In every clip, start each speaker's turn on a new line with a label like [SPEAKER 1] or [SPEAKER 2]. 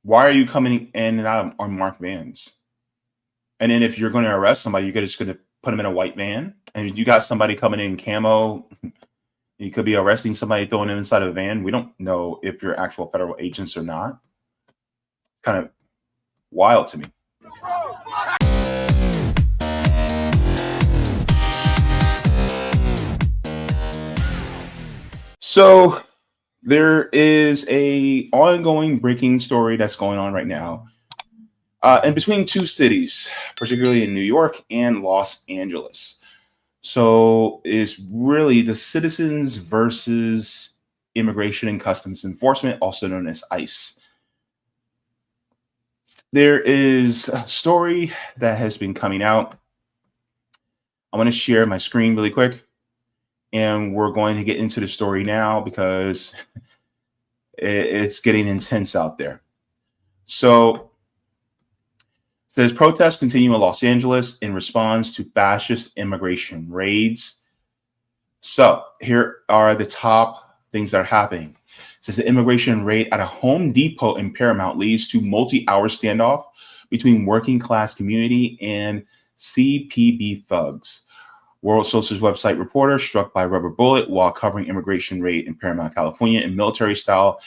[SPEAKER 1] Why are you coming in and out of unmarked vans? And then if you're going to arrest somebody, you're just going to put them in a white van. And you got somebody coming in camo, you could be arresting somebody, throwing them inside of a van. We don't know if you're actual federal agents or not. Kind of wild to me. So there is a ongoing breaking story that's going on right now in between two cities, particularly in New York and Los Angeles. So it's really the citizens versus Immigration and Customs Enforcement, also known as ICE. There is a story that has been coming out. I want to share my screen really quick, and we're going to get into the story now because it's getting intense out there. So it says protests continue in Los Angeles in response to fascist immigration raids. So here are the top things that are happening. It says the immigration raid at a Home Depot in Paramount leads to multi-hour standoff between working class community and CPB thugs. World Socialist website reporter struck by rubber bullet while covering immigration raid in Paramount, California, and military-style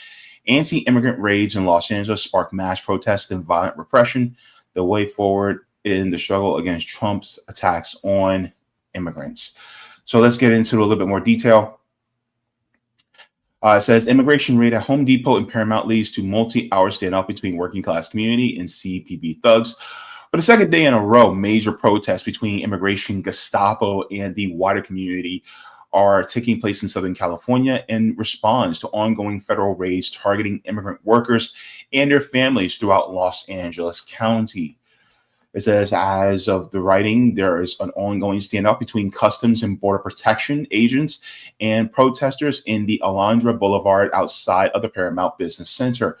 [SPEAKER 1] anti-immigrant raids in Los Angeles sparked mass protests and violent repression. The way forward in the struggle against Trump's attacks on immigrants. So let's get into a little bit more detail. It says immigration raid at Home Depot in Paramount leads to multi-hour standoff between working class community and CPB thugs. For the second day in a row, major protests between immigration, Gestapo, and the wider community are taking place in Southern California in response to ongoing federal raids targeting immigrant workers and their families throughout Los Angeles County. It says, as of the writing, there is an ongoing standoff between Customs and Border Protection agents and protesters in the Alondra Boulevard outside of the Paramount Business Center.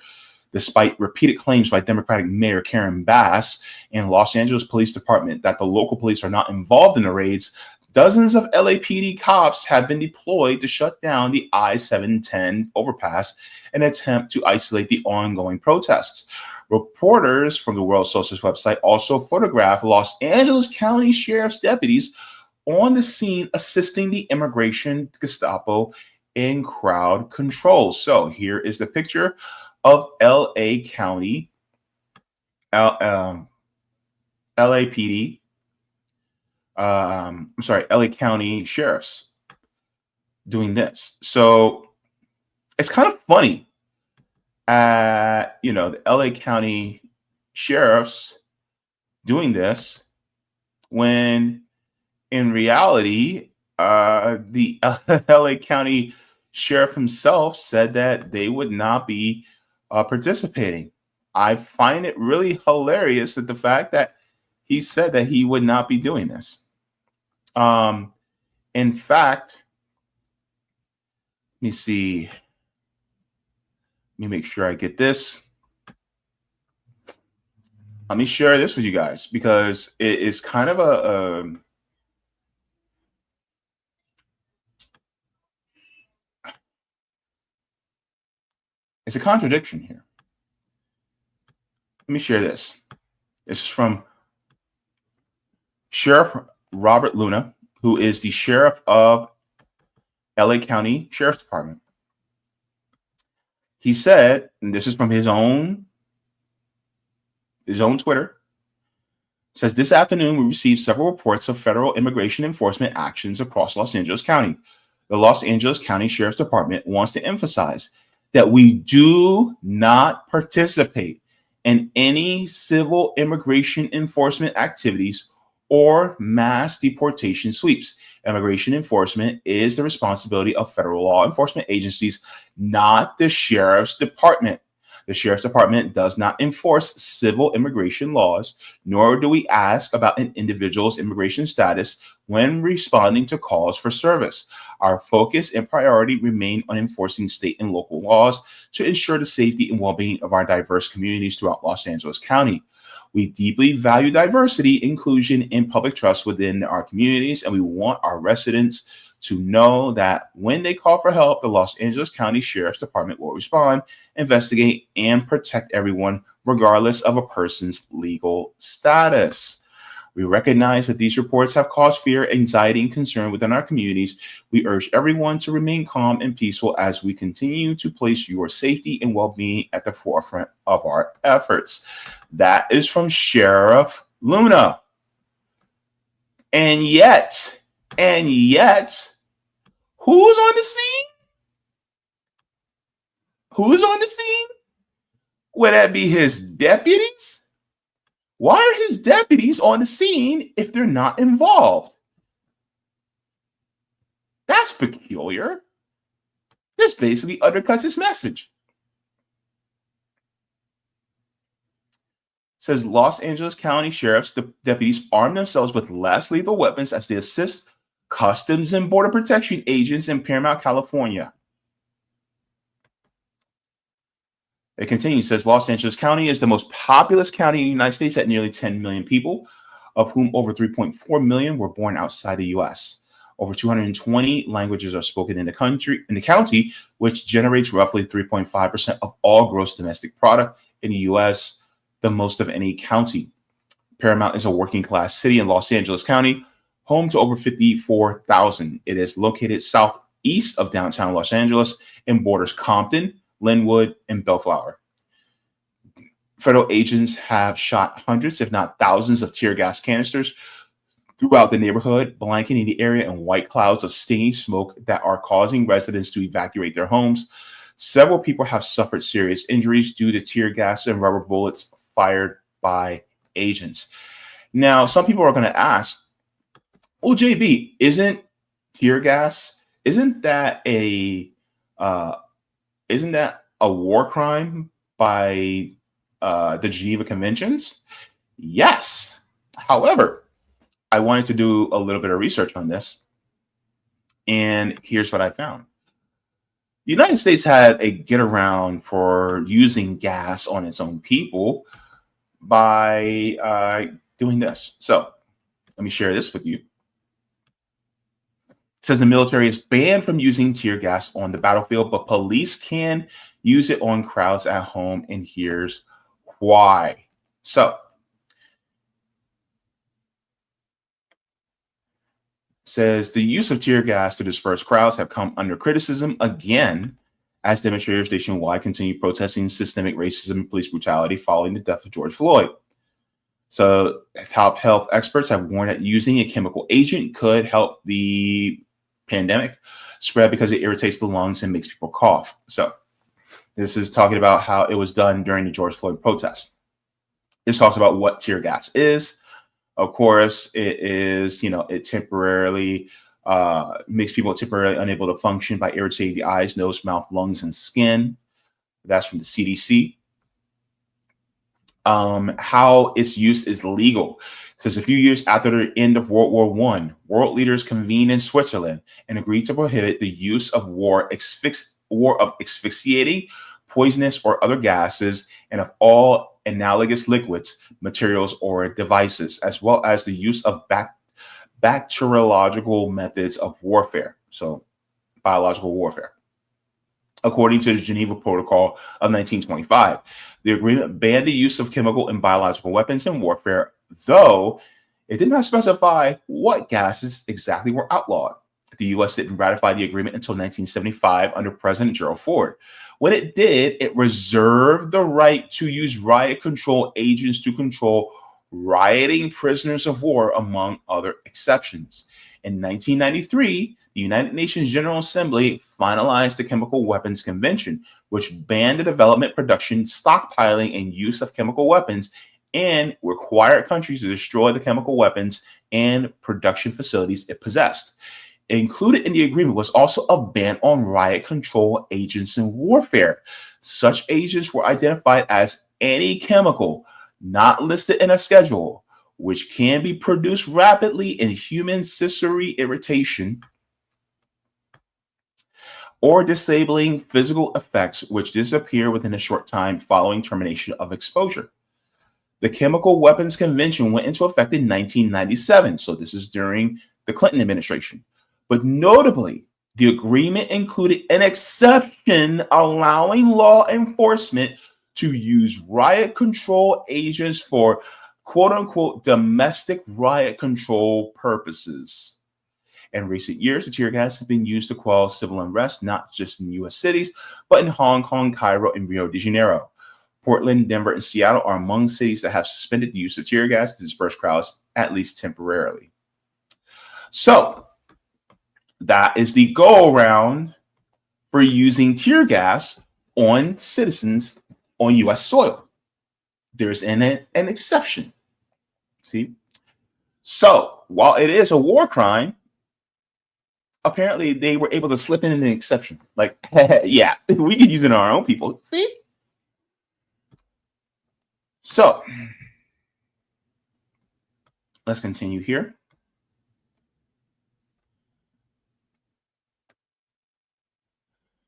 [SPEAKER 1] Despite repeated claims by Democratic Mayor Karen Bass and Los Angeles Police Department that the local police are not involved in the raids, dozens of LAPD cops have been deployed to shut down the I-710 overpass in an attempt to isolate the ongoing protests. Reporters from the World Socialist website also photographed Los Angeles County Sheriff's deputies on the scene assisting the immigration, Gestapo, and crowd control. So here is the picture of LA County, LAPD, LA County sheriffs doing this. So it's kind of funny, the LA County sheriffs doing this when in reality, the LA County sheriff himself said that they would not be participating. I find it really hilarious that the fact that he said that he would not be doing this. In fact, let me see. Let me make sure I get this. Let me share this with you guys because it is kind of it's a contradiction here. Let me share this. This is from Sheriff Robert Luna, who is the sheriff of LA County Sheriff's Department. He said, and this is from his own Twitter, says this afternoon we received several reports of federal immigration enforcement actions across Los Angeles County. The Los Angeles County Sheriff's Department wants to emphasize that we do not participate in any civil immigration enforcement activities or mass deportation sweeps. Immigration enforcement is the responsibility of federal law enforcement agencies, not the Sheriff's Department. The Sheriff's Department does not enforce civil immigration laws, nor do we ask about an individual's immigration status when responding to calls for service. Our focus and priority remain on enforcing state and local laws to ensure the safety and well-being of our diverse communities throughout Los Angeles County. We deeply value diversity, inclusion, and public trust within our communities, and we want our residents to know that when they call for help, the Los Angeles County Sheriff's Department will respond, investigate, and protect everyone, regardless of a person's legal status. We recognize that these reports have caused fear, anxiety, and concern within our communities. We urge everyone to remain calm and peaceful as we continue to place your safety and well-being at the forefront of our efforts. That is from Sheriff Luna. And yet, who's on the scene? Who's on the scene? Would that be his deputies? Why are his deputies on the scene if they're not involved? That's peculiar. This basically undercuts his message. It says Los Angeles County Sheriff's deputies arm themselves with less lethal weapons as they assist Customs and Border Protection agents in Paramount, California. It continues, says Los Angeles County is the most populous county in the United States at nearly 10 million people, of whom over 3.4 million were born outside the U.S. Over 220 languages are spoken in the county, which generates roughly 3.5% of all gross domestic product in the U.S., the most of any county. Paramount is a working class city in Los Angeles County, home to over 54,000. It is located southeast of downtown Los Angeles and borders Compton, Linwood, and Bellflower. Federal agents have shot hundreds, if not thousands, of tear gas canisters throughout the neighborhood, blanketing the area in white clouds of stinging smoke that are causing residents to evacuate their homes. Several people have suffered serious injuries due to tear gas and rubber bullets fired by agents. Now, some people are going to ask, well, JB, isn't tear gas, isn't that a war crime by the Geneva Conventions? Yes. However, I wanted to do a little bit of research on this, and here's what I found. The United States had a get around for using gas on its own people by doing this. So let me share this with you. It says the military is banned from using tear gas on the battlefield, but police can use it on crowds at home, and here's why. So, says the use of tear gas to disperse crowds have come under criticism again as demonstrators nationwide continue protesting systemic racism and police brutality following the death of George Floyd. So, top health experts have warned that using a chemical agent could help the pandemic spread because it irritates the lungs and makes people cough. So, this is talking about how it was done during the George Floyd protest. This talks about what tear gas is. Of course, it is, it temporarily makes people temporarily unable to function by irritating the eyes, nose, mouth, lungs, and skin. That's from the CDC. How its use is legal. It says a few years after the end of World War I, world leaders convened in Switzerland and agreed to prohibit the use of war of asphyxiating, poisonous, or other gases, and of all analogous liquids, materials, or devices, as well as the use of bacteriological methods of warfare. So, biological warfare. According to the Geneva Protocol of 1925, the agreement banned the use of chemical and biological weapons in warfare, though it did not specify what gases exactly were outlawed. The U.S. didn't ratify the agreement until 1975 under President Gerald Ford. When it did, it reserved the right to use riot control agents to control rioting prisoners of war, among other exceptions. In 1993, the United Nations General Assembly finalized the Chemical Weapons Convention, which banned the development, production, stockpiling, and use of chemical weapons and required countries to destroy the chemical weapons and production facilities it possessed. Included in the agreement was also a ban on riot control agents in warfare. Such agents were identified as any chemical not listed in a schedule, which can be produced rapidly in human sensory irritation or disabling physical effects, which disappear within a short time following termination of exposure. The Chemical Weapons Convention went into effect in 1997, so this is during the Clinton administration. But notably, the agreement included an exception allowing law enforcement to use riot control agents for quote unquote domestic riot control purposes. In recent years, the tear gas has been used to quell civil unrest, not just in US cities, but in Hong Kong, Cairo, and Rio de Janeiro. Portland, Denver, and Seattle are among cities that have suspended the use of tear gas to disperse crowds, at least temporarily. So that is the go around for using tear gas on citizens on US soil. There's an exception. See? So while it is a war crime, apparently they were able to slip in an exception. Like, yeah, we can use it on our own people. See? So let's continue here.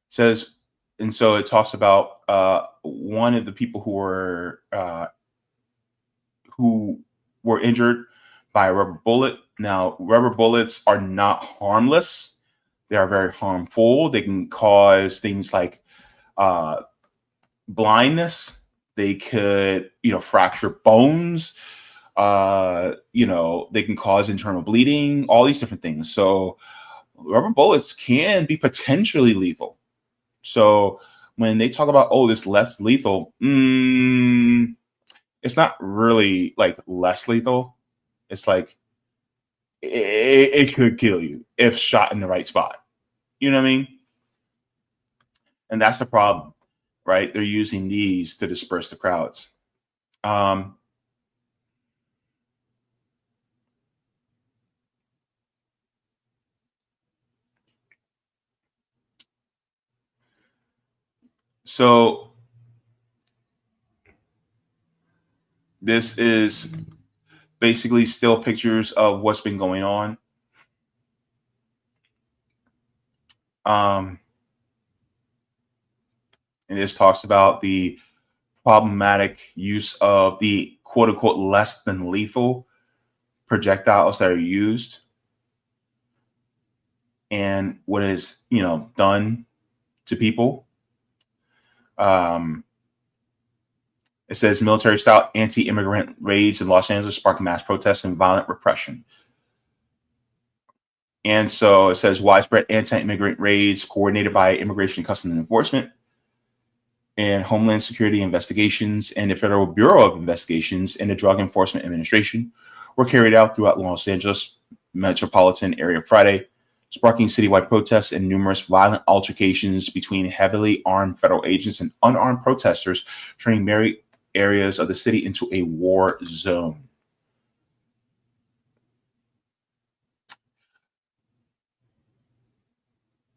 [SPEAKER 1] Says, and so it talks about one of the people who were injured by a rubber bullet. Now, rubber bullets are not harmless. They are very harmful. They can cause things like blindness. They could, fracture bones. They can cause internal bleeding, all these different things. So rubber bullets can be potentially lethal. So when they talk about, this less lethal, it's not really like less lethal. It's like it could kill you if shot in the right spot. You know what I mean? And that's the problem, right? They're using these to disperse the crowds. So this is basically still pictures of what's been going on. And this talks about the problematic use of the quote unquote less than lethal projectiles that are used and what is, done to people. It says military-style anti-immigrant raids in Los Angeles sparked mass protests and violent repression. And so it says widespread anti-immigrant raids coordinated by Immigration and Customs Enforcement and Homeland Security Investigations and the Federal Bureau of Investigations and the Drug Enforcement Administration were carried out throughout Los Angeles metropolitan area Friday, sparking citywide protests and numerous violent altercations between heavily armed federal agents and unarmed protesters, turning many areas of the city into a war zone.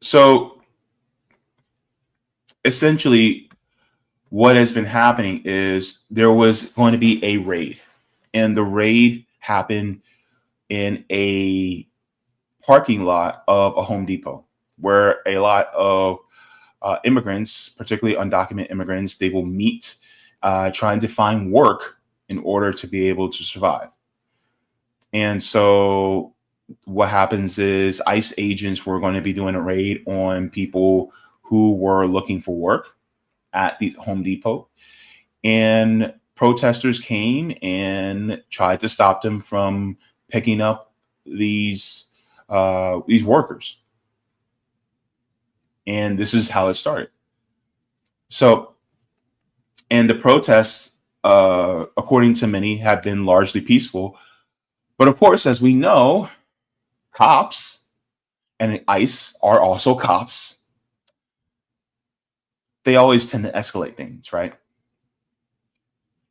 [SPEAKER 1] So essentially what has been happening is there was going to be a raid, and the raid happened in a parking lot of a Home Depot where a lot of immigrants, particularly undocumented immigrants, they will meet trying to find work in order to be able to survive. And so what happens is ICE agents were going to be doing a raid on people who were looking for work at the Home Depot, and protesters came and tried to stop them from picking up these workers. And this is how it started. So, and the protests, according to many, have been largely peaceful. But of course, as we know, cops and ICE are also cops. They always tend to escalate things, right?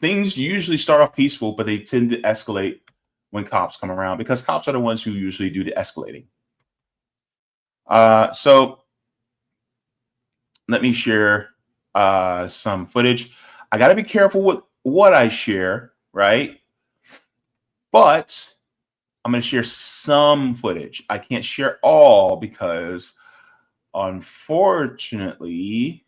[SPEAKER 1] Things usually start off peaceful, but they tend to escalate when cops come around because cops are the ones who usually do the escalating. So let me share some footage. I got to be careful with what I share, right? But I'm going to share some footage. I can't share all because, unfortunately,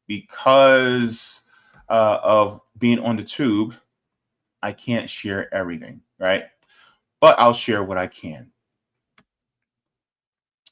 [SPEAKER 1] because of being on the tube, I can't share everything, right? But I'll share what I can.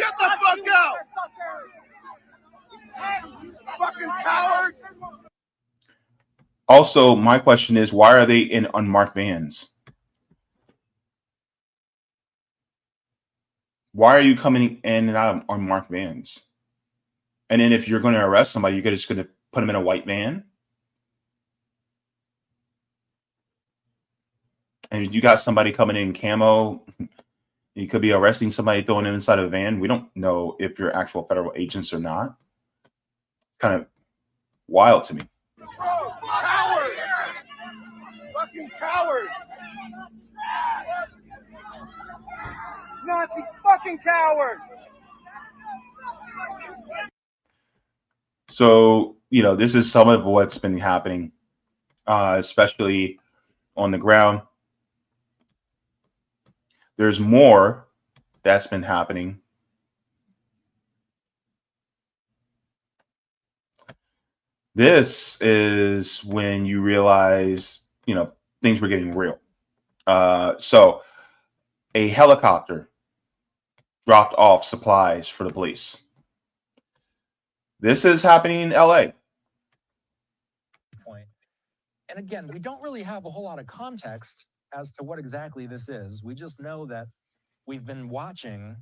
[SPEAKER 2] Get the fuck out! Fucking cowards!
[SPEAKER 1] Also, my question is, why are they in unmarked vans? Why are you coming in and out of unmarked vans? And then if you're going to arrest somebody, you're just going to put them in a white van? And you got somebody coming in camo, you could be arresting somebody, throwing them inside of a van. We don't know if you're actual federal agents or not. Kind of wild to me.
[SPEAKER 2] Cowards! Fucking cowards! Nazi fucking coward!
[SPEAKER 1] So, you know, this is some of what's been happening, especially on the ground. There's more that's been happening. This is when you realize, you know, things were getting real. So a helicopter dropped off supplies for the police. This is happening in LA.
[SPEAKER 3] And again, we don't really have a whole lot of context as to what exactly this is. We just know that we've been watching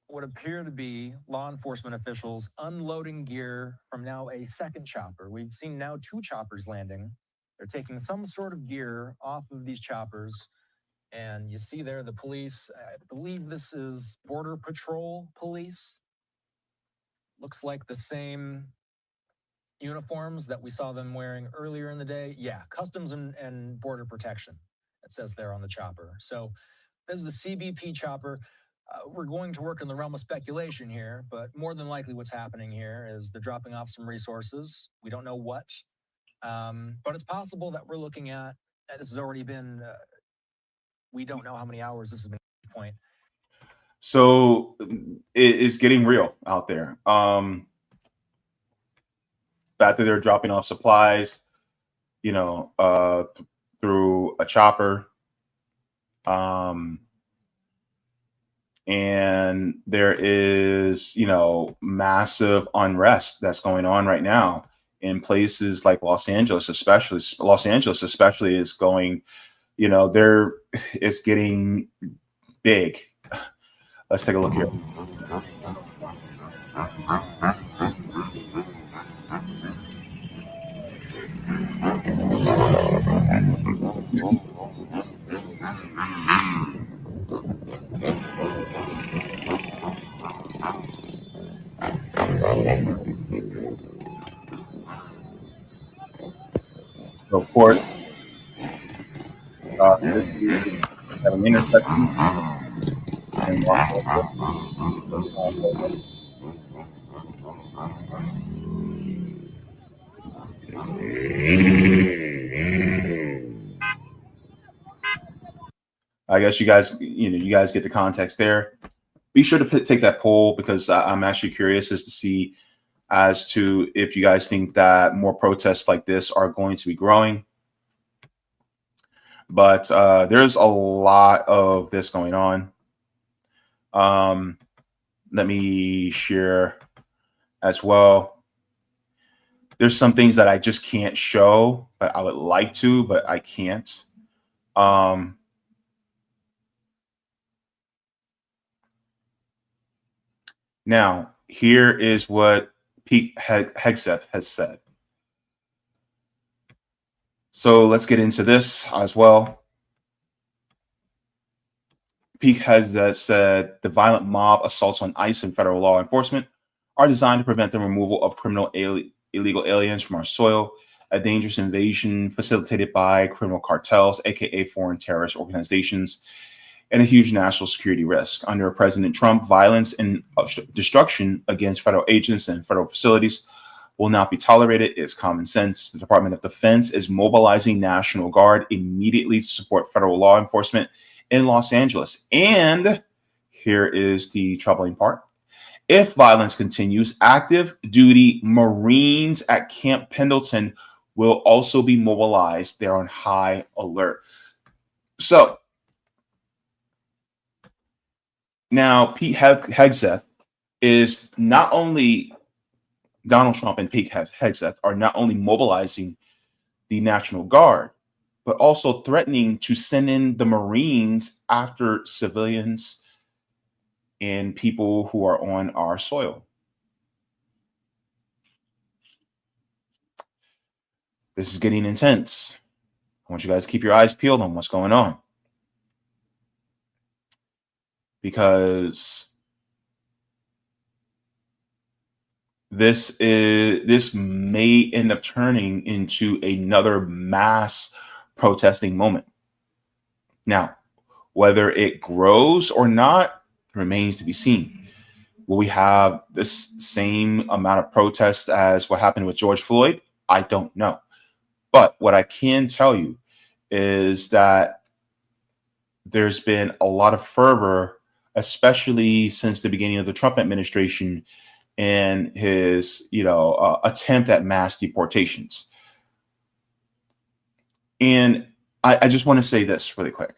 [SPEAKER 3] what appear to be law enforcement officials unloading gear from now a second chopper. We've seen now 2 choppers landing. They're taking some sort of gear off of these choppers. And you see there the police, I believe this is Border Patrol police. Looks like the same uniforms that we saw them wearing earlier in the day. Yeah, Customs and Border Protection, it says there on the chopper. So this is a CBP chopper. We're going to work in the realm of speculation here, but more than likely what's happening here is they're dropping off some resources. We don't know what, but it's possible that we're looking at, this has already been, we don't know how many hours this has been at this point.
[SPEAKER 1] So it's getting real out there. Fact that they're dropping off supplies, you know, through a chopper. And there is, you know, massive unrest that's going on right now in places like Los Angeles, especially. Los Angeles, especially, is going, you know, it's getting big. Let's take a look here. So, of course, this is at an intersection in Los Angeles. I guess you guys get the context there. Be sure to take that poll, because I'm actually curious as to if you guys think that more protests like this are going to be growing. But there's a lot of this going on. Let me share as well. There's some things that I just can't show, but I would like to, but I can't. Now, here is what Pete Hegseth has said. So let's get into this as well. Pete Hegseth said the violent mob assaults on ICE and federal law enforcement are designed to prevent the removal of illegal aliens from our soil, a dangerous invasion facilitated by criminal cartels, aka foreign terrorist organizations, and a huge national security risk. Under President Trump, violence and destruction against federal agents and federal facilities will not be tolerated. It's common sense. The Department of Defense is mobilizing National Guard immediately to support federal law enforcement in Los Angeles. And here is the troubling part. If violence continues, active duty Marines at Camp Pendleton will also be mobilized. They're on high alert. So Now, Pete Hegseth is not only Donald Trump and Pete Hegseth are not only mobilizing the National Guard, but also threatening to send in the Marines after civilians and people who are on our soil. This is getting intense. I want you guys to keep your eyes peeled on what's going on, because this may end up turning into another mass protesting moment. Now, whether it grows or not remains to be seen. Will we have this same amount of protests as what happened with George Floyd? I don't know. But what I can tell you is that there's been a lot of fervor, especially since the beginning of the Trump administration and his, attempt at mass deportations. And I just want to say this really quick.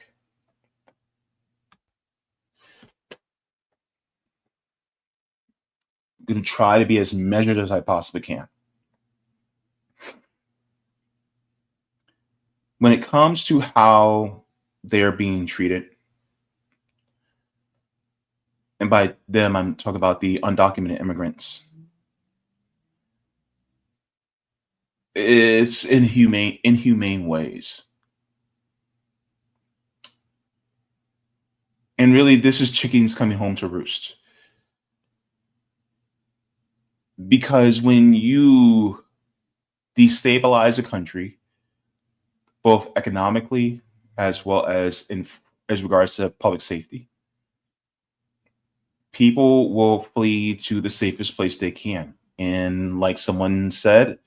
[SPEAKER 1] I'm going to try to be as measured as I possibly can. When it comes to how they're being treated, and by them, I'm talking about the undocumented immigrants, it's inhumane ways. And really, this is chickens coming home to roost. Because when you destabilize a country, both economically as well as as regards to public safety, people will flee to the safest place they can. And like someone said,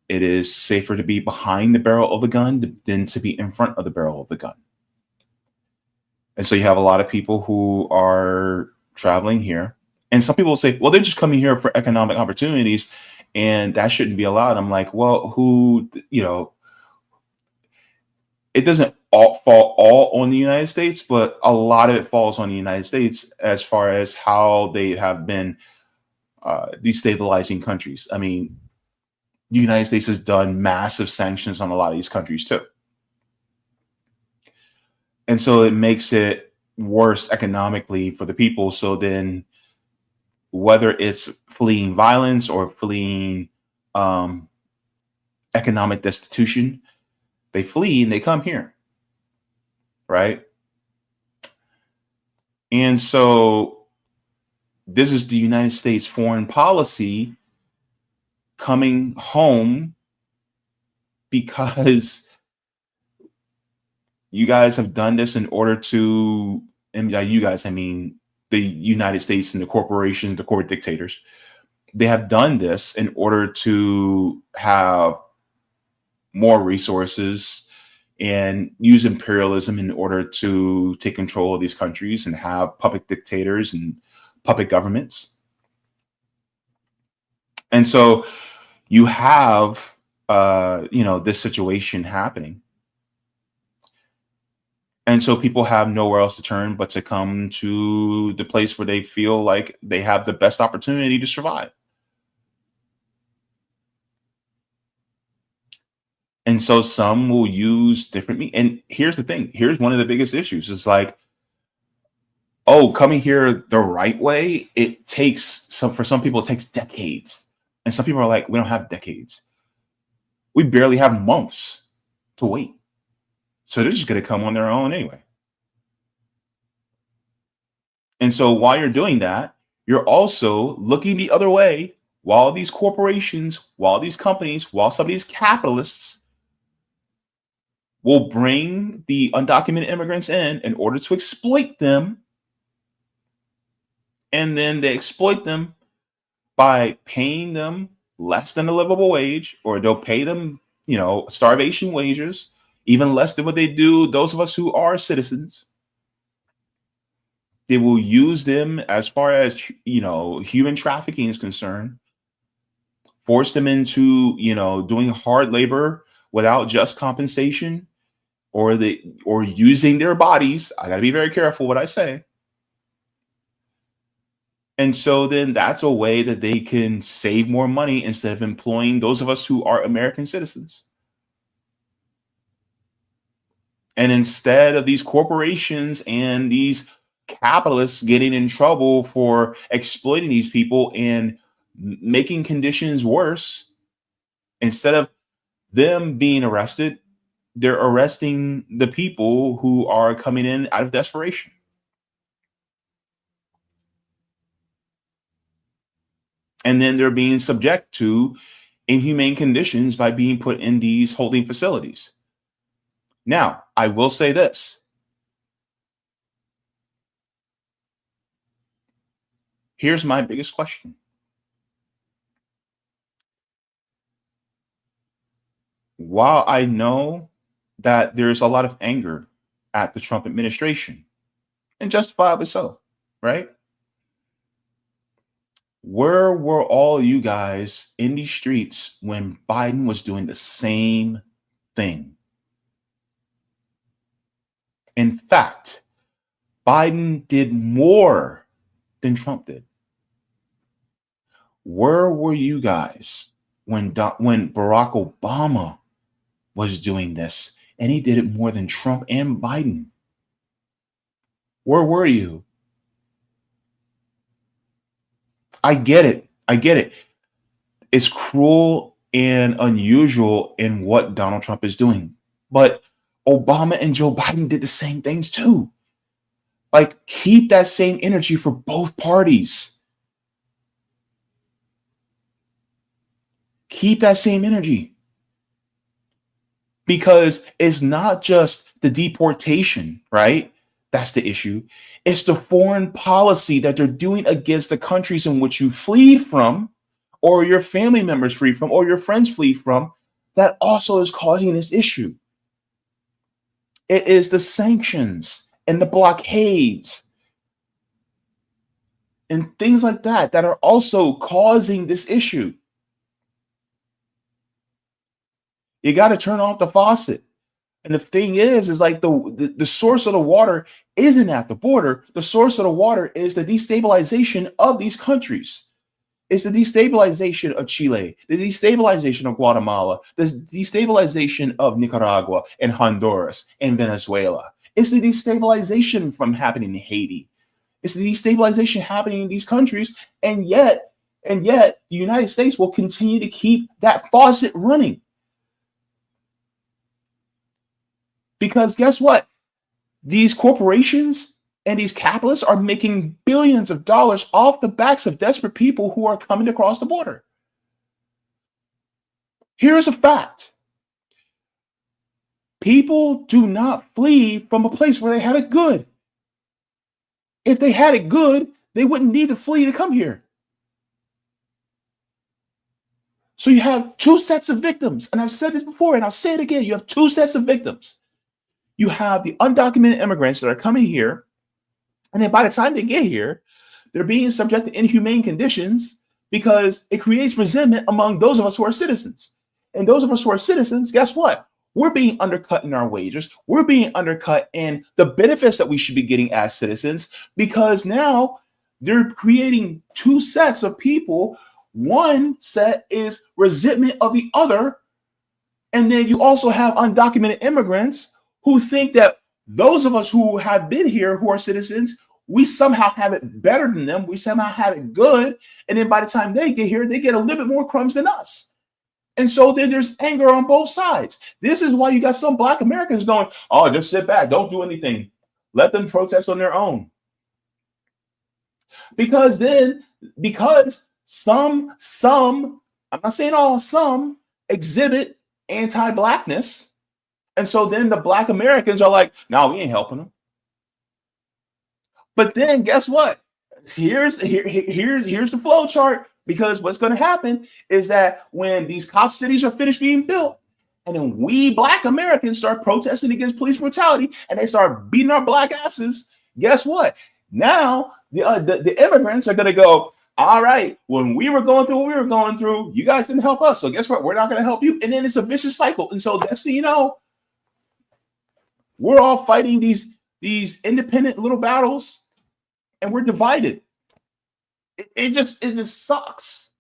[SPEAKER 1] it is safer to be behind the barrel of the gun than to be in front of the barrel of the gun. And so you have a lot of people who are traveling here. And some people will say, well, they're just coming here for economic opportunities and that shouldn't be allowed. I'm like, well, it doesn't fall all on the United States, but a lot of it falls on the United States as far as how they have been destabilizing countries. I mean, the United States has done massive sanctions on a lot of these countries too. And so it makes it worse economically for the people. So then whether it's fleeing violence or fleeing economic destitution, they flee and they come here, right? And so this is the United States foreign policy coming home, because you guys have done this in order to, and by you guys, I mean the United States and the corporations, the corporate dictators. They have done this in order to have more resources and use imperialism in order to take control of these countries and have puppet dictators and puppet governments. And so you have, this situation happening. And so people have nowhere else to turn but to come to the place where they feel like they have the best opportunity to survive. And so some will use different and here's the thing. Here's one of the biggest issues. It's like, oh, coming here the right way, for some people, it takes decades. And some people are like, we don't have decades. We barely have months to wait. So they're just going to come on their own anyway. And so while you're doing that, you're also looking the other way while these corporations, while these companies, while some of these capitalists will bring the undocumented immigrants in order to exploit them. And then they exploit them by paying them less than a livable wage, or they'll pay them, starvation wages, even less than what they do those of us who are citizens. They will use them as far as, human trafficking is concerned, force them into, doing hard labor without just compensation, or using their bodies. I got to be very careful what I say. And so then that's a way that they can save more money instead of employing those of us who are American citizens. And instead of these corporations and these capitalists getting in trouble for exploiting these people and making conditions worse, instead of them being arrested, they're arresting the people who are coming in out of desperation. And then they're being subject to inhumane conditions by being put in these holding facilities. Now, I will say this. Here's my biggest question. While I know that there's a lot of anger at the Trump administration, and justifiably so, right? Where were all you guys in these streets when Biden was doing the same thing? In fact, Biden did more than Trump did. Where were you guys when Barack Obama was doing this, and he did it more than Trump and Biden? Where were you? I get it. It's cruel and unusual in what Donald Trump is doing, but Obama and Joe Biden did the same things too. Like, keep that same energy for both parties. Keep that same energy. Because it's not just the deportation, right? That's the issue. It's the foreign policy that they're doing against the countries in which you flee from, or your family members flee from, or your friends flee from, that also is causing this issue. It is the sanctions and the blockades and things like that that are also causing this issue. You got to turn off the faucet. And the thing is like the source of the water isn't at the border. The source of the water is the destabilization of these countries. It's the destabilization of Chile, the destabilization of Guatemala, the destabilization of Nicaragua and Honduras and Venezuela. It's the destabilization from happening in Haiti. It's the destabilization happening in these countries. And yet the United States will continue to keep that faucet running. Because guess what? These corporations and these capitalists are making billions of dollars off the backs of desperate people who are coming across the border. Here's a fact. People do not flee from a place where they have it good. If they had it good, they wouldn't need to flee to come here. So you have two sets of victims. And I've said this before, and I'll say it again. You have two sets of victims. You have the undocumented immigrants that are coming here, and then by the time they get here, they're being subject to inhumane conditions because it creates resentment among those of us who are citizens. And those of us who are citizens, guess what? We're being undercut in our wages. We're being undercut in the benefits that we should be getting as citizens because now they're creating two sets of people. One set is resentment of the other, and then you also have undocumented immigrants who think that those of us who have been here, who are citizens, we somehow have it better than them. We somehow have it good. And then by the time they get here, they get a little bit more crumbs than us. And so then there's anger on both sides. This is why you got some Black Americans going, oh, just sit back. Don't do anything. Let them protest on their own. Because some, I'm not saying all, some exhibit anti-Blackness. And so then the Black Americans are like, no, we ain't helping them. But then guess what? Here's the flow chart, because what's going to happen is that when these cop cities are finished being built, and then we Black Americans start protesting against police brutality and they start beating our Black asses, guess what? Now the immigrants are going to go, all right, when we were going through what we were going through, you guys didn't help us. So guess what? We're not going to help you. And then it's a vicious cycle. And so next thing you know, we're all fighting these independent little battles, and we're divided. It just sucks.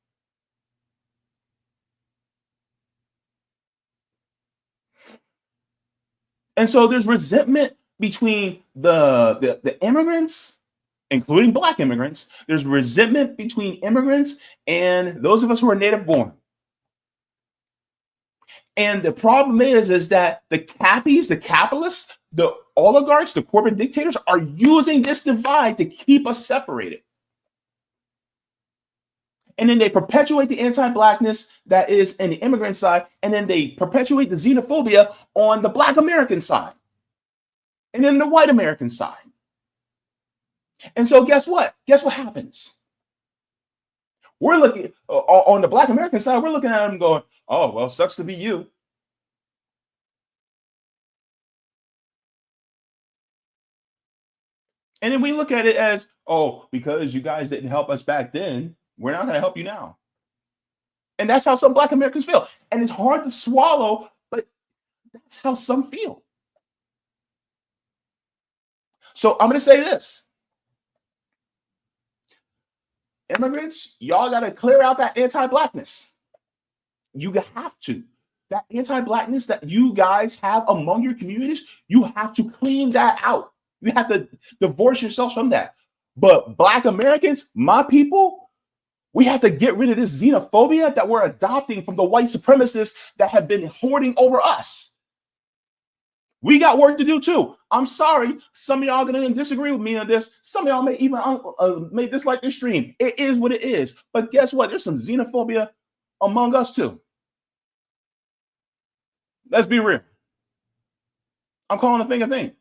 [SPEAKER 1] And so there's resentment between the immigrants, including Black immigrants. There's resentment between immigrants and those of us who are native born. And the problem is that the cappies, the capitalists, the oligarchs, the corporate dictators are using this divide to keep us separated. And then they perpetuate the anti-Blackness that is in the immigrant side, and then they perpetuate the xenophobia on the Black American side, and then the white American side. And so guess what? Guess what happens? We're looking on the Black American side, we're looking at them going, oh, well, sucks to be you. And then we look at it as, oh, because you guys didn't help us back then, we're not going to help you now. And that's how some Black Americans feel. And it's hard to swallow, but that's how some feel. So I'm going to say this. Immigrants, y'all got to clear out that anti-Blackness. You have to. That anti-Blackness that you guys have among your communities, you have to clean that out. You have to divorce yourselves from that. But Black Americans, my people, we have to get rid of this xenophobia that we're adopting from the white supremacists that have been hoarding over us. We got work to do too. I'm sorry. Some of y'all are going to disagree with me on this. Some of y'all may even may dislike this stream. It is what it is. But guess what? There's some xenophobia among us too. Let's be real. I'm calling a thing a thing.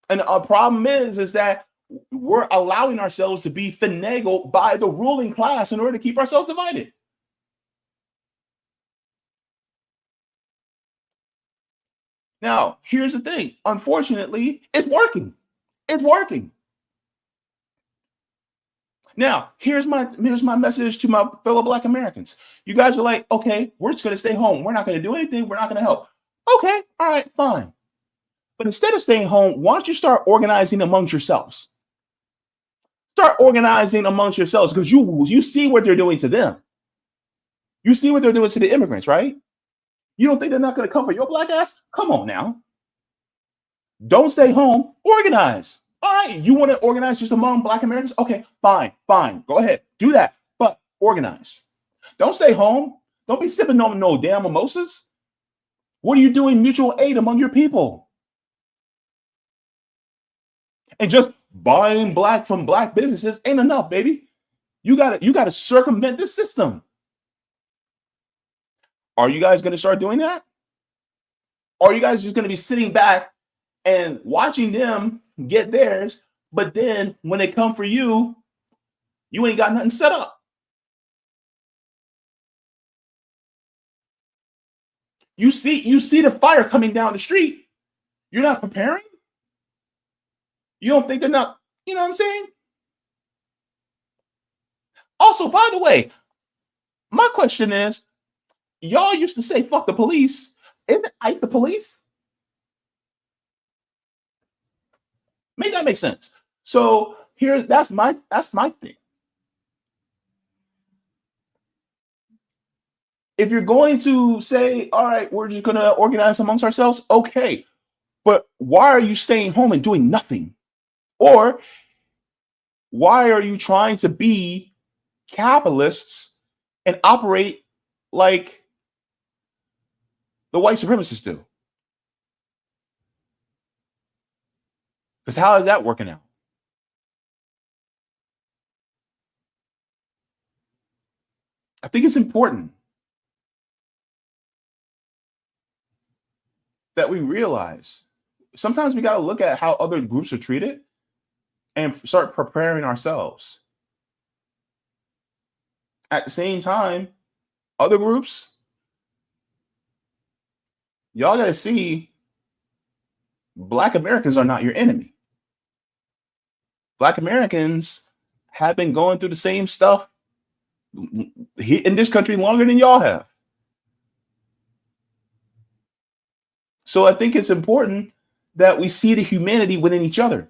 [SPEAKER 1] And a problem is that we're allowing ourselves to be finagled by the ruling class in order to keep ourselves divided. Now, here's the thing. Unfortunately, it's working. It's working. Now, here's my message to my fellow Black Americans. You guys are like, okay, we're just going to stay home. We're not going to do anything. We're not going to help. Okay, all right, fine. But instead of staying home, why don't you start organizing amongst yourselves? Start organizing amongst yourselves, because you see what they're doing to them. You see what they're doing to the immigrants, right? You don't think they're not going to come for your Black ass? Come on now. Don't stay home. Organize. All right. You want to organize just among Black Americans? Okay, fine. Go ahead. Do that. But organize. Don't stay home. Don't be sipping on no damn mimosas. What are you doing mutual aid among your people? And just buying Black from Black businesses ain't enough, baby. You gotta circumvent this system. Are you guys going to start doing that? Or are you guys just going to be sitting back and watching them get theirs, but then when they come for you, you ain't got nothing set up? You see the fire coming down the street. You're not preparing? You don't think they're not, you know what I'm saying? Also, by the way, my question is, y'all used to say, fuck the police. Isn't ICE the police? Make that make sense. So that's my thing. If you're going to say, all right, we're just going to organize amongst ourselves, okay. But why are you staying home and doing nothing? Or why are you trying to be capitalists and operate like the white supremacists do? Because how is that working out? I think it's important that we realize sometimes we got to look at how other groups are treated and start preparing ourselves. At the same time, other groups, y'all got to see Black Americans are not your enemy. Black Americans have been going through the same stuff in this country longer than y'all have. So I think it's important that we see the humanity within each other.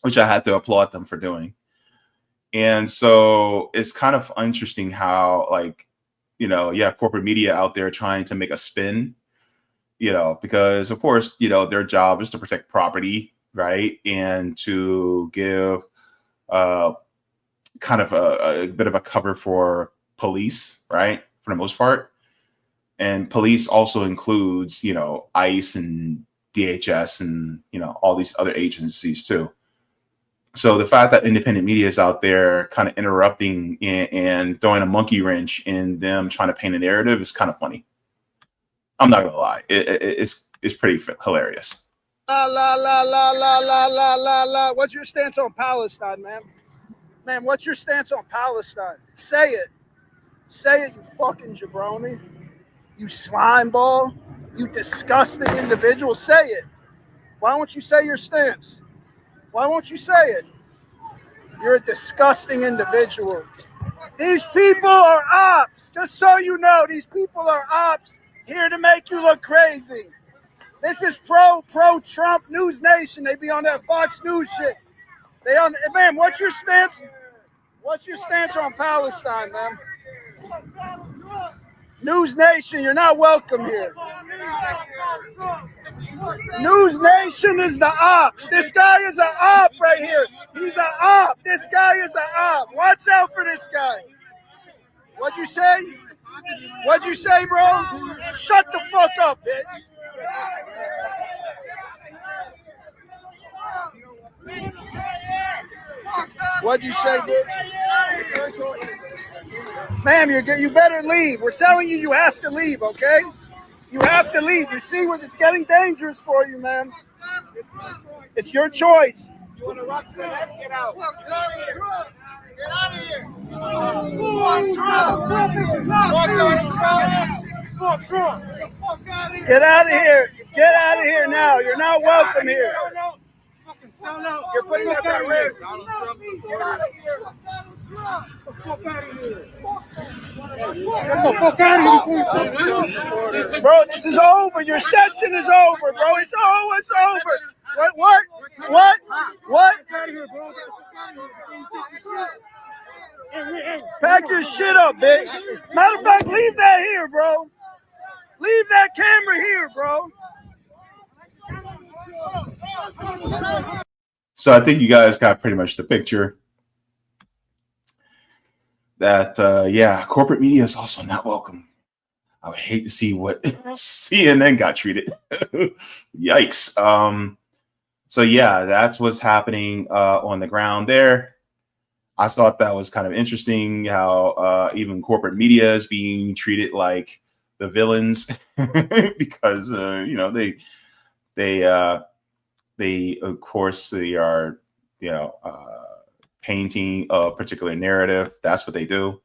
[SPEAKER 1] which I had to applaud them for doing. And so it's kind of interesting how, like, you know, you have corporate media out there trying to make a spin, you know, because of course, you know, their job is to protect property, right? And to give kind of a bit of a cover for police, right? For the most part. And police also includes, you know, ICE and DHS and, you know, all these other agencies too. So the fact that independent media is out there kind of interrupting and throwing a monkey wrench in them trying to paint a narrative is kind of funny. I'm not gonna lie, it's pretty hilarious.
[SPEAKER 2] What's your stance on Palestine, man? Man, what's your stance on Palestine? Say it. Say it, you fucking jabroni. You slime ball. You disgusting individual. Say it. Why won't you say your stance? Why won't you say it? You're a disgusting individual. These people are ops. Just so you know, these people are ops here to make you look crazy. This is pro-Trump News Nation. They be on that Fox News shit. Man, what's your stance? What's your stance on Palestine, man? News Nation, you're not welcome here. News Nation is the ops. This guy is an op right here. He's an op. This guy is an op. Watch out for this guy. What'd you say? What'd you say, bro? Shut the fuck up, bitch. What'd you say, bitch? Ma'am, you better leave. We're telling you, you have to leave, okay? You have to leave. You see what it's getting dangerous for you, man. It's your choice. You want to rock the head? Get out. Get out of here. Get out of here. Get out of here now. You're not welcome here. You're putting us at risk. Get out of here. Bro, this is over. Your session is over, bro. It's over. What? Pack your shit up, bitch. Matter of fact, leave that here, bro. Leave that camera here, bro.
[SPEAKER 1] So I think you guys got pretty much the picture. That yeah, corporate media is also not welcome. I would hate to see what CNN got treated. Yikes. So yeah, that's what's happening on the ground there. I thought that was kind of interesting how even corporate media is being treated like the villains because you know they of course they are, you know, painting a particular narrative. That's what they do.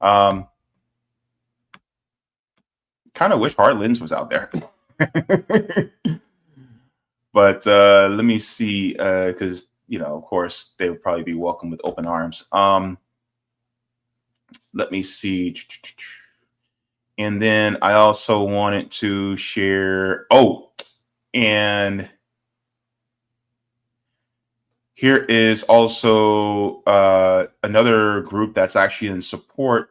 [SPEAKER 1] Kind of wish Heartlands was out there. But let me see, because, you know, of course, they would probably be welcomed with open arms. Let me see. And then I also wanted to share. Oh, and here is also another group that's actually in support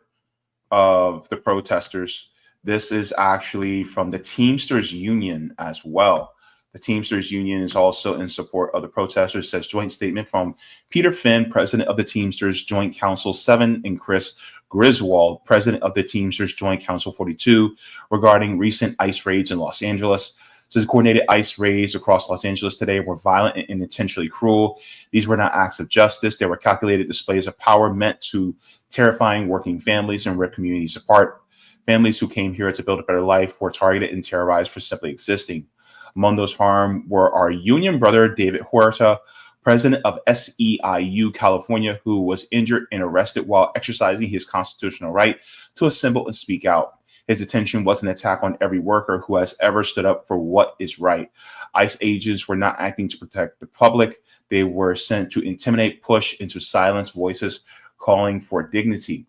[SPEAKER 1] of the protesters. This is actually from the Teamsters Union as well. The Teamsters Union is also in support of the protesters, says joint statement from Peter Finn, president of the Teamsters Joint Council 7, and Chris Griswold, president of the Teamsters Joint Council 42, regarding recent ICE raids in Los Angeles. Says coordinated ICE raids across Los Angeles today were violent and intentionally cruel. These were not acts of justice. They were calculated displays of power meant to terrifying working families and rip communities apart. Families who came here to build a better life were targeted and terrorized for simply existing. Among those harmed were our union brother, David Huerta, president of SEIU California, who was injured and arrested while exercising his constitutional right to assemble and speak out. His detention was an attack on every worker who has ever stood up for what is right. ICE agents were not acting to protect the public. They were sent to intimidate, push, and to silence voices calling for dignity.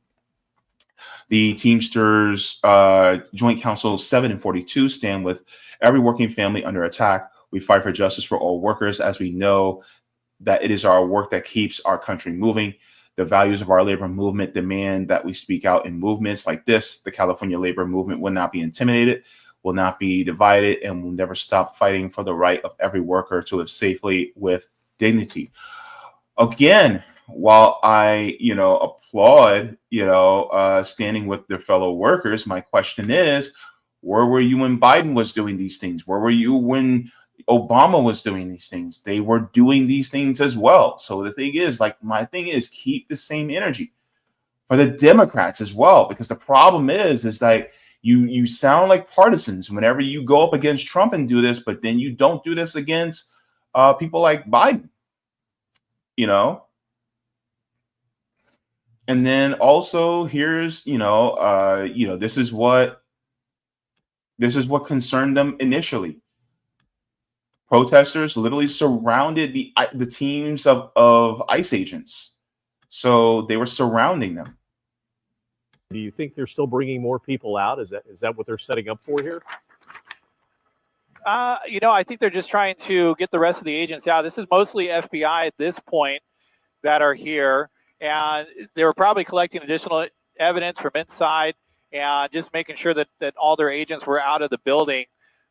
[SPEAKER 1] The Teamsters Joint Council 7 and 42 stand with every working family under attack. We fight for justice for all workers. As we know, that it is our work that keeps our country moving. The values of our labor movement demand that we speak out in movements like this. The California labor movement will not be intimidated, will not be divided, and will never stop fighting for the right of every worker to live safely with dignity. Again, while I, applaud, standing with their fellow workers, my question is, where were you when Biden was doing these things? Where were you when Obama was doing these things? They were doing these things as well. So the thing is, my thing is, keep the same energy for the Democrats as well, because the problem is like you sound like partisans whenever you go up against Trump and do this, but then you don't do this against people like Biden, And then also here's, this is what concerned them initially. Protesters literally surrounded the teams of ICE agents. So they were surrounding them.
[SPEAKER 4] Do you think they're still bringing more people out? Is that what they're setting up for here?
[SPEAKER 5] I think they're just trying to get the rest of the agents out. This is mostly FBI at this point that are here, and they were probably collecting additional evidence from inside and just making sure that all their agents were out of the building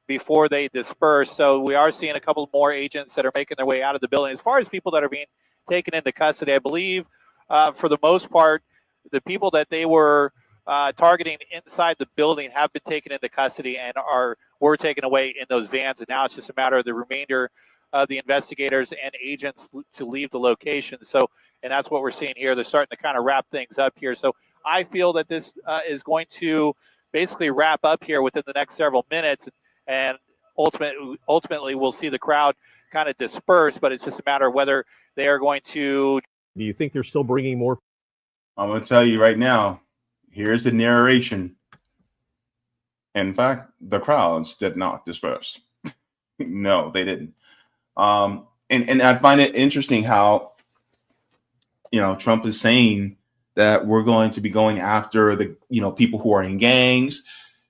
[SPEAKER 5] before they disperse. So we are seeing a couple more agents that are making their way out of the building. As far as people that are being taken into custody, I believe for the most part, the people that they were targeting inside the building have been taken into custody and were taken away in those vans. And now it's just a matter of the remainder of the investigators and agents to leave the location. So, and that's what we're seeing here. They're starting to kind of wrap things up here. So I feel that this is going to basically wrap up here within the next several minutes. And ultimately, we'll see the crowd kind of disperse, but it's just a matter of whether they are going to.
[SPEAKER 4] Do you think they're still bringing more?
[SPEAKER 1] I'm going to tell you right now, here's the narration. In fact, the crowds did not disperse. No, they didn't. And I find it interesting how, Trump is saying that we're going to be going after the, people who are in gangs,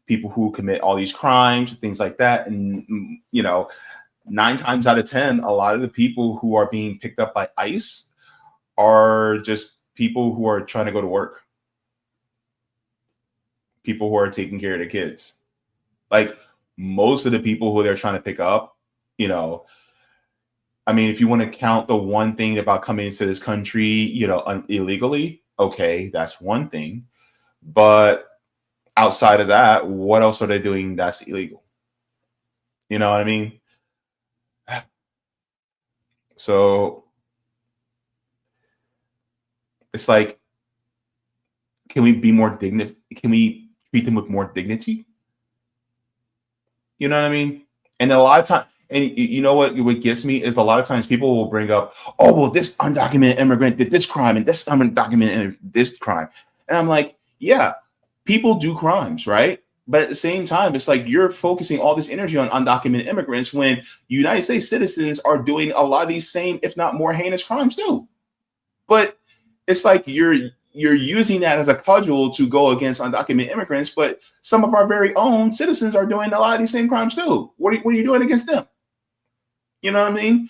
[SPEAKER 1] people who commit all these crimes, things like that. And, 9 times out of 10, a lot of the people who are being picked up by ICE are just people who are trying to go to work. People who are taking care of the kids. Like most of the people who they're trying to pick up, if you want to count the one thing about coming into this country, illegally, okay, that's one thing. But outside of that, what else are they doing that's illegal? You know what I mean? So it's like, can we be more dignified? Can we treat them with more dignity? You know what I mean? And a lot of times, and you know what gets me is a lot of times people will bring up, oh, well, this undocumented immigrant did this crime and this undocumented this crime. And I'm like, yeah, people do crimes, right? But at the same time, it's like you're focusing all this energy on undocumented immigrants when United States citizens are doing a lot of these same, if not more heinous crimes too. But it's like you're using that as a cudgel to go against undocumented immigrants, but some of our very own citizens are doing a lot of these same crimes too. What are you doing against them? You know what I mean?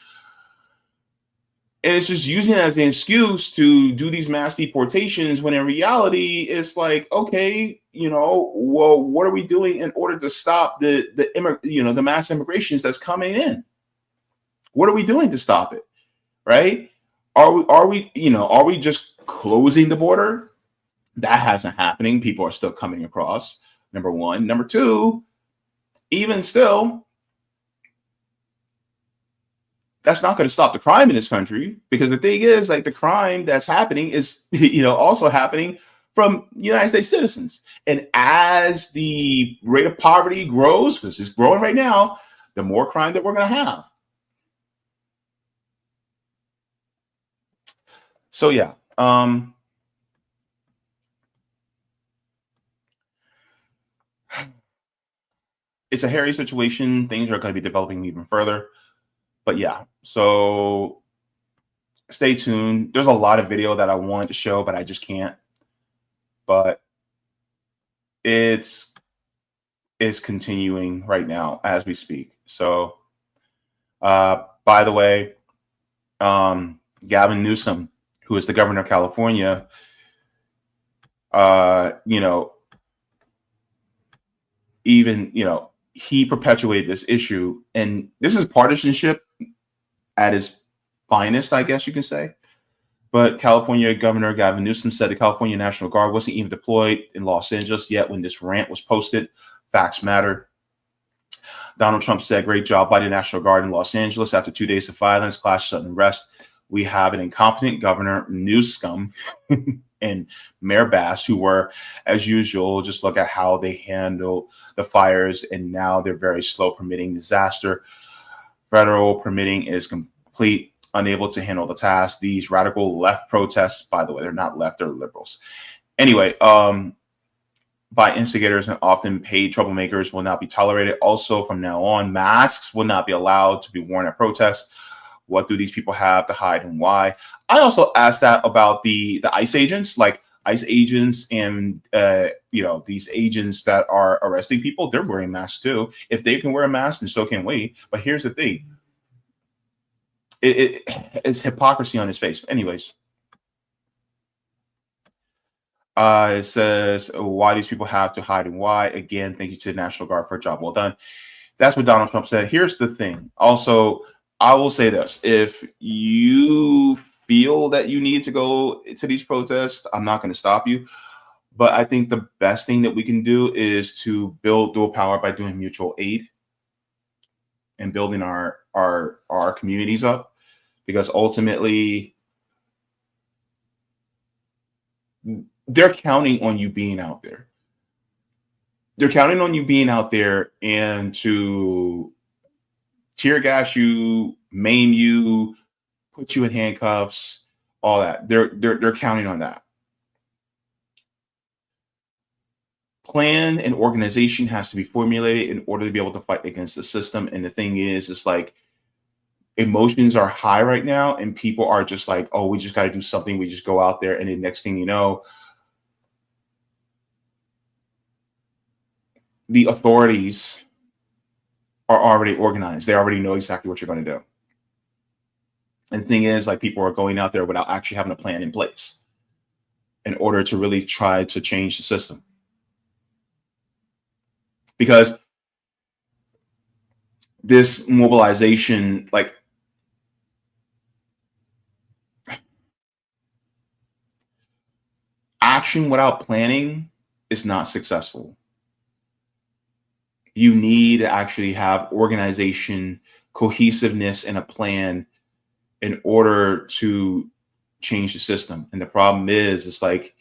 [SPEAKER 1] And it's just using it as an excuse to do these mass deportations when in reality, it's like, okay, well, what are we doing in order to stop the mass immigrations that's coming in? What are we doing to stop it? Right? Are we just closing the border? That hasn't happening. People are still coming across. Number one. Number two, even still, that's not going to stop the crime in this country, because the thing is, like, the crime that's happening is, also happening from United States citizens. And as the rate of poverty grows, because it's growing right now, the more crime that we're going to have. So, yeah. It's a hairy situation. Things are going to be developing even further. But yeah, so stay tuned. There's a lot of video that I wanted to show, but I just can't. But it's continuing right now as we speak. So, by the way, Gavin Newsome, who is the governor of California, he perpetuated this issue, and this is partisanship at its finest, I guess you can say. But California Governor Gavin Newsome said the California National Guard wasn't even deployed in Los Angeles yet when this rant was posted. Facts matter. Donald Trump said, great job by the National Guard in Los Angeles. After 2 days of violence, clashes, and unrest, we have an incompetent Governor Newsome and Mayor Bass, who were, as usual, just look at how they handled the fires, and now they're very slow permitting disaster. Federal permitting is complete, unable to handle the task. These radical left protests, by the way, they're not left, they're liberals. Anyway, by instigators and often paid troublemakers will not be tolerated. Also, from now on, masks will not be allowed to be worn at protests. What do these people have to hide and why? I also asked that about the ICE agents, like ICE agents and, these agents that are arresting people, they're wearing masks too. If they can wear a mask, then so can we. But here's the thing. It's hypocrisy on his face. Anyways. It says why these people have to hide and why. Again, thank you to the National Guard for a job well done. That's what Donald Trump said. Here's the thing. Also, I will say this. If you feel that you need to go to these protests, I'm not going to stop you. But I think the best thing that we can do is to build dual power by doing mutual aid and building our communities up, because ultimately they're counting on you being out there. They're counting on you being out there and to tear gas you, maim you, put you in handcuffs, all that. They're counting on that. Plan and organization has to be formulated in order to be able to fight against the system. And the thing is, it's like emotions are high right now, and people are just like, oh, we just got to do something. We just go out there, and the next thing you know, the authorities are already organized. They already know exactly what you're going to do. And the thing is, like, people are going out there without actually having a plan in place in order to really try to change the system. Because this mobilization, like, action without planning is not successful. You need to actually have organization, cohesiveness, and a plan in order to change the system. And the problem is, it's like,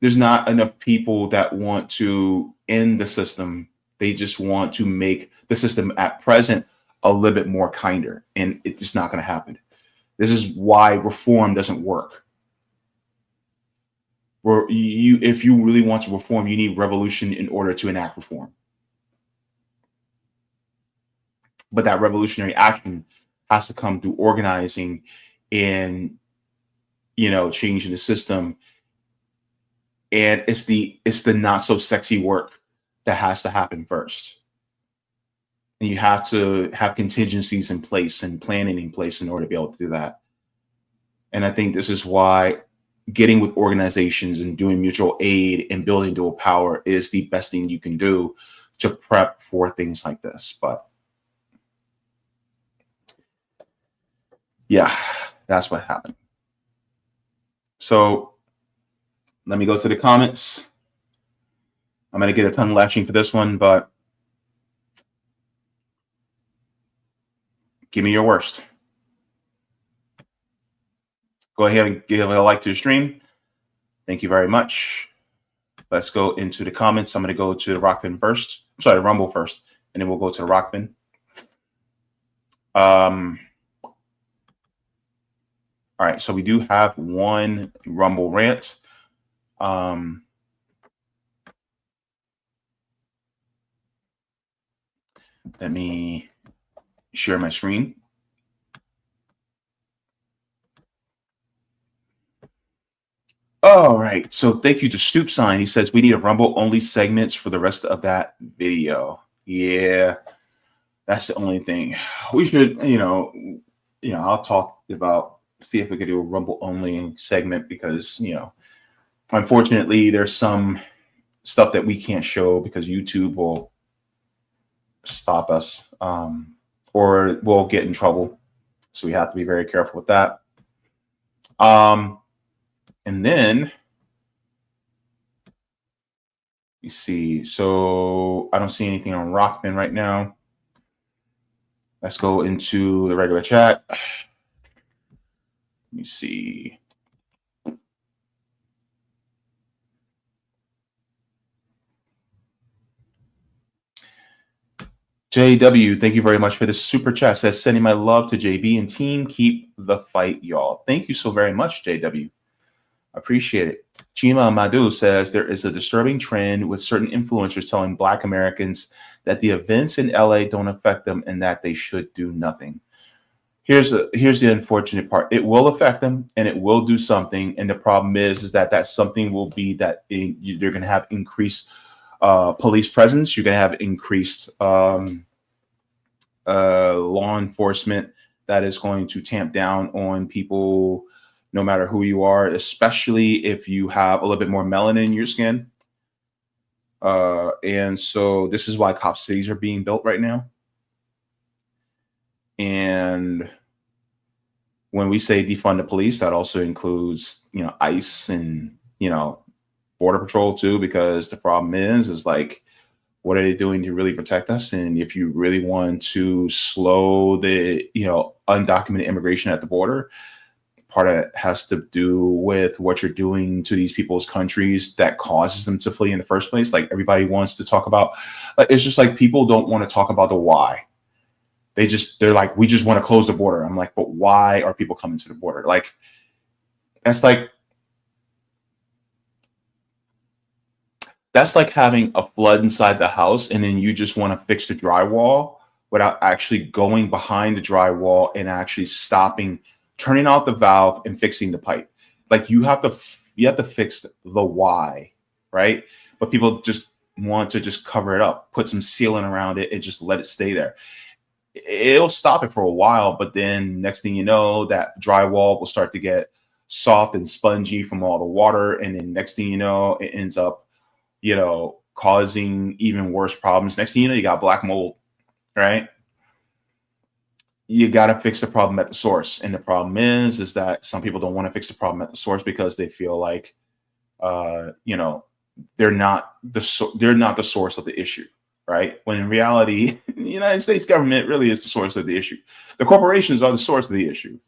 [SPEAKER 1] there's not enough people that want to end the system. They just want to make the system at present a little bit more kinder. And it's just not going to happen. This is why reform doesn't work. If you really want to reform, you need revolution in order to enact reform. But that revolutionary action has to come through organizing and, changing the system. And it's the not so sexy work that has to happen first. And you have to have contingencies in place and planning in place in order to be able to do that. And I think this is why getting with organizations and doing mutual aid and building dual power is the best thing you can do to prep for things like this. But yeah, that's what happened. So let me go to the comments. I'm going to get a tongue lashing for this one, but give me your worst. Go ahead and give a like to the stream. Thank you very much. Let's go into the comments. I'm going to go to the Rockfin first. Sorry, Rumble first, and then we'll go to the Rockfin. All right, so we do have one Rumble rant. Let me share my screen. All right, so thank you to Stoop Sign. He says we need a Rumble only segments for the rest of that video. Yeah, That's the only thing. We should, I'll talk about, see if we could do a Rumble only segment because, unfortunately there's some stuff that we can't show because YouTube will stop us, or we'll get in trouble. So we have to be very careful with that. And then you see, so I don't see anything on Rockman right now. Let's go into the regular chat. Let me see. JW, thank you very much for the super chat. Says, sending my love to JB and team. Keep the fight, y'all. Thank you so very much, JW. Appreciate it. Chima Madhu says, there is a disturbing trend with certain influencers telling Black Americans that the events in LA don't affect them and that they should do nothing. Here's the unfortunate part. It will affect them and it will do something. And the problem is that something will be that you're going to have increased police presence. You're going to have increased law enforcement that is going to tamp down on people, no matter who you are, especially if you have a little bit more melanin in your skin. And so this is why cop cities are being built right now. And when we say defund the police, that also includes, ICE and, Border Patrol too, because the problem is like, what are they doing to really protect us? And if you really want to slow the, undocumented immigration at the border, part of it has to do with what you're doing to these people's countries that causes them to flee in the first place. Like everybody wants to talk about, it's just like people don't want to talk about the why. They're like, we just want to close the border. I'm like, but why are people coming to the border? Like, that's like having a flood inside the house and then you just want to fix the drywall without actually going behind the drywall and actually stopping, turning out the valve and fixing the pipe. Like you have to fix the why, right? But people just want to just cover it up, put some sealant around it and just let it stay there. It'll stop it for a while, but then next thing you know, that drywall will start to get soft and spongy from all the water. And then next thing you know, it ends up, causing even worse problems. Next thing you know, you got black mold, right? You got to fix the problem at the source. And the problem is that some people don't want to fix the problem at the source because they feel like, they're not the source of the issue, right? When in reality, the United States government really is the source of the issue. The corporations are the source of the issue.